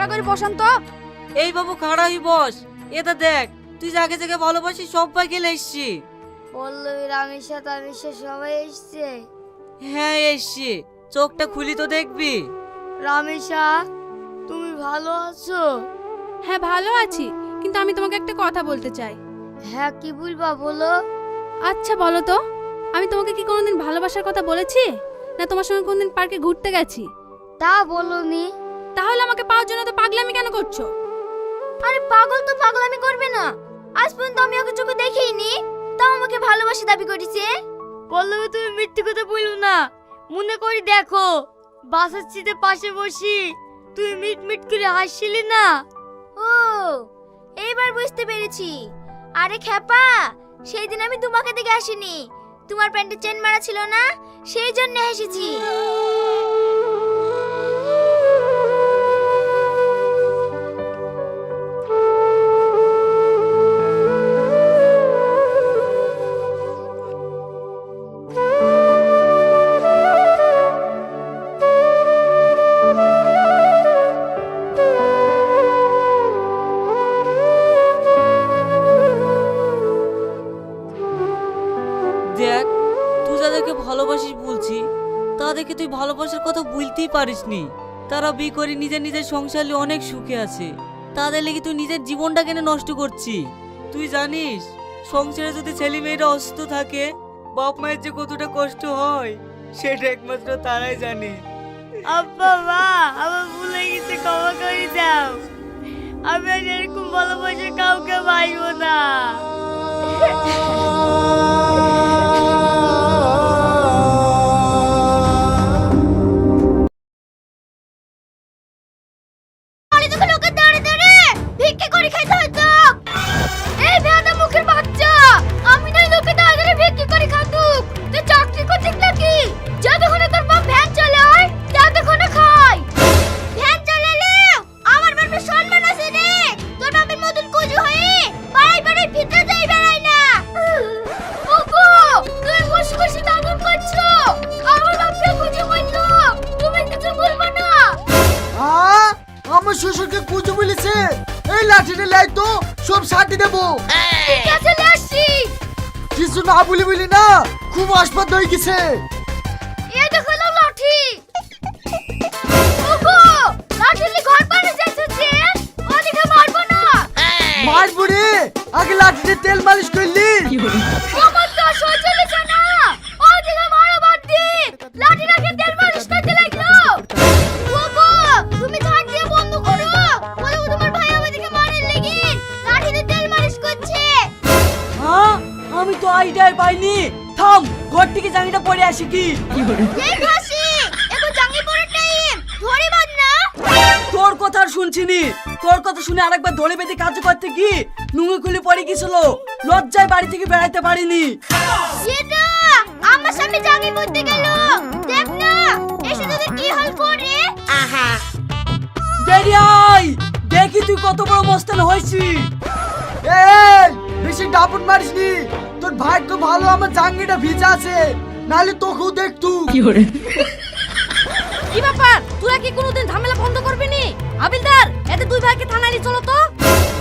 খাড়া করে বসান তো। এই বাবু খাড়াই বস। এটা দেখ, তুই যাকে যাকে ভালোবাসিস সবাই গেলে এসছি। পল্লবী, রামেশা, তামেশা সবাই এসছে। হ্যাঁ এসছি, চোখটা খুলি তো দেখবি। রামেশা, তুমি ভালো আছো? হ্যাঁ ভালো আছি, কিন্তু আমি তোমাকে একটা কথা বলতে চাই। হ্যাঁ, কি বলবা বলো। আচ্ছা বলো তো, আমি তোমাকে কি কোনোদিন ভালোবাসার কথা বলেছি, না তোমার সঙ্গে কোনোদিন পার্কে ঘুরতে গেছি? তা বলনি। তাহলে আমাকে পাওয়ার জন্য তো পাগলামি কেন করছো? আরে পাগল তো পাগলামি করবে না। আজ পর্যন্ত আমি ওকে চোখে দেখিনি, তাও আমাকে ভালোবাসা দাবি করেছে। পল্লবী, তুমি মিথ্যে কথা বলো না। মনে করি দেখো, বাসার সিটে পাশে বসি তুই মিট মিট করে হাসছিলি না। ও, এইবার বুঝতে পেরেছি। আরে খেপা, সেই দিন আমি তোমাকে দেখে আসিনি, তোমার প্যান্টে চেন মারা ছিল না, সেই জন্য হেসেছি। দেখ, তুই যাদেরকে ভালোবাসিস বলছি, তাদেরকে তুই ভালোবাসার কথা বলতেই পারিসনি। তারা বিয়ে করে নিজের নিজের সংসারে অনেক সুখে আছে, তাদের লেগে তুই নিজের জীবনটা কেন নষ্ট করছিস? তুই জানিস সংসারে যদি ছেলে মেয়েরা অসুস্থ থাকে, বাপ মায়ের যে কতটা কষ্ট হয় সেটা একমাত্র তারাই জানে। আব্বা, মা, আমার ভুলে গেছে, ক্ষমা করে দাও। আমি আর এরকম ভালোবাসা কাউকে পাইবো না। আমার শ্বশুরকে কুজো বলেছে, এই লাঠিটা লাই তো সব সাথে দেবো। ঠিক আছে, লাসি। কিছু না বলি বলি না, খুব আসপাত হয়ে গেছে। এই দেখো না লাঠি। ওগো, লাঠি নিয়ে ঘর পানে যাচ্ছে, ওদিকে মারবো না। মারবো রে, আগে লাঠিতে তেল মালিশ করলি। আমার তো সহ্য হচ্ছে না, ওদিকে মারো বাদ দি। লাঠি রাখে তেল মালিশ করতে লাগলো। ওগো, তুমি ধান দিয়ে বন্ধ করো, বলো তোমার ভাই আমাদেরকে মারার লাগি লাঠিতে তেল মালিশ করছে। হ্যাঁ, আমি তো আইডিয়াই পাইনি। থাম, ঘর থেকে জাঙ্গিটা পরে আসি কি। এই খাসি, এখন জাঙ্গি পরার টাইম, ধরে বাঁধ না। তোর কথা আর শুনছিনি, তোর কথা শুনে আরেকবার ধরে বেঁধে কাজ করতে কি নুঙ্গি খুলে পড়ে গেছিল, লজ্জায় বাড়ি থেকে বেড়াইতে পারিনি। সেটা আমার সামনে জাঙ্গি পড়তে গেল, দেখ না এসে তোদের কি হাল করে। বেরিয়ে আয়, দেখি তুই কত বড় মস্তান হয়েছিস। এই বেশি ডাবুট মারিসনি, তোর ভাগ্য ভালো আমার জাঙ্গিটা ভিজা আছে, নালে তোকেও দেখতু। কি ব্যাপার, তোরা কি কোনোদিন ঝামেলা বন্ধ করবি নি? আবিলদার, এতে দুই ভাইকে থানায় নিয়ে চলো তো।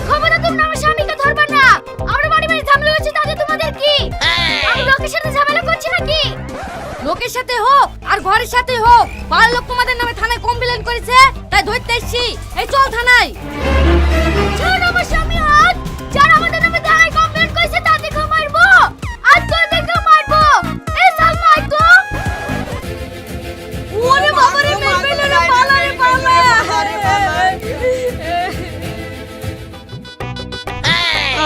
খবরদার, তোমরা আমার স্বামীকে ধরবা না। আমরা বাড়ি বাড়ি ঝামেলা হচ্ছে, তাতে তোমাদের কি? আমি লোকের সাথে ঝামেলা করছি নাকি? লোকের সাথে হোক আর ঘরের সাথে হোক, পাড়ার লোক তোমাদের নামে থানায় কমপ্লেন করেছে, তাই ধরতে এসেছি। এই চল থানায়। ছাড় আমার স্বামী হাত, যারা আমাদের নামে থানায় কমপ্লেন করেছে তাদেরকে মারবো, আর তোদেরকে মারবো। এই সালমা আই তো। ওরে বাবা রে, মেরে না, পালা রে পালা।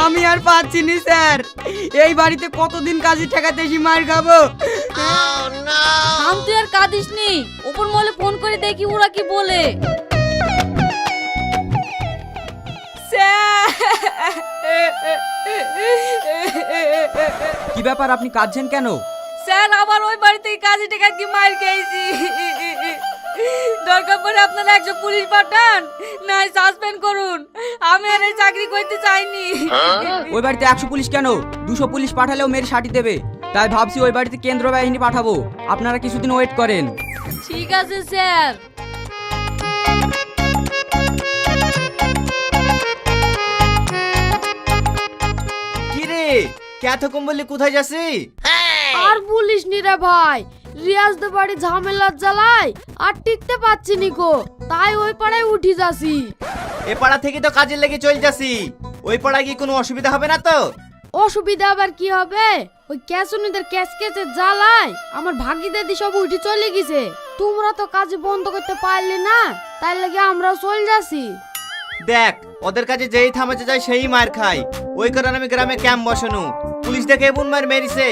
আমি আর পাচ্ছি নি স্যার, এই বাড়িতে কতদিন কাজে ঠেকাতে এসে মার খাবো। থাম, তুই আর কাঁদিস নি, উপর মহলে ফোন করে দেখি ওরা কি বলে। কি ব্যাপার, আপনি কাঁদছেন কেন? স্যার, আবার ওই বাড়ি থেকে কাজে টেকা কি মার খেয়েছি। দরকার পড়ে আপনারা একজন পুলিশ পাঠান, নাই সাসপেন্ড করুন, আমি আর এই চাকরি করতে চাইনি। ওই বাড়িতে 100 পুলিশ কেন, 200 পুলিশ পাঠালেও মেরে সাটি দেবে, তাই ভাবছি ওই বাড়িতে কেন্দ্র বাহিনী পাঠাবো। আপনারা কিছুদিন ওয়েট করেন। ঠিক আছে স্যার। কে থকম বললি কোথায় যাসি? আর বলিস নি রে ভাই, রিয়াজদের বাড়ি ঝামেলার জ্বালায় আর টিকতে পারছি নি গো, তাই ওই পাড়ায় উঠি যাসি। এ পাড়া থেকে তো কাজের লেগে চল যাসি, ওই পাড়ায় কি কোনো অসুবিধা হবে না তো? অসুবিধা আবার কি হবে, ওই ক্যাসুনিদের ক্যাসকেসের জ্বালায় আমার ভাগিদাদি সব উঠে চলে গেছে। তোমরা তো কাজ বন্ধ করতে পারলে না, তাই লাগে আমরাও চলে যাসি। দেখ ওদের কাছে যেই থামাতে যায় সেই মার খায়, ওই কারণে আমি গ্রামে ক্যাম্প বসানো। পুলিশ দেখে এমন মার মেরেছে,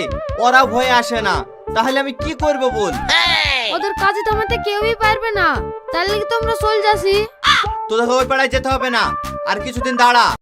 ওরাও ভয়ে আসে না। তাহলে আমি কি করব বল? ওদের কাজে থামাতে কেউই পারবে না, তাই লাগে তোমরা চলে যাসি। তোদের ওই পাড়ায় যেতে হবে না, আর কিছুদিন দাঁড়া।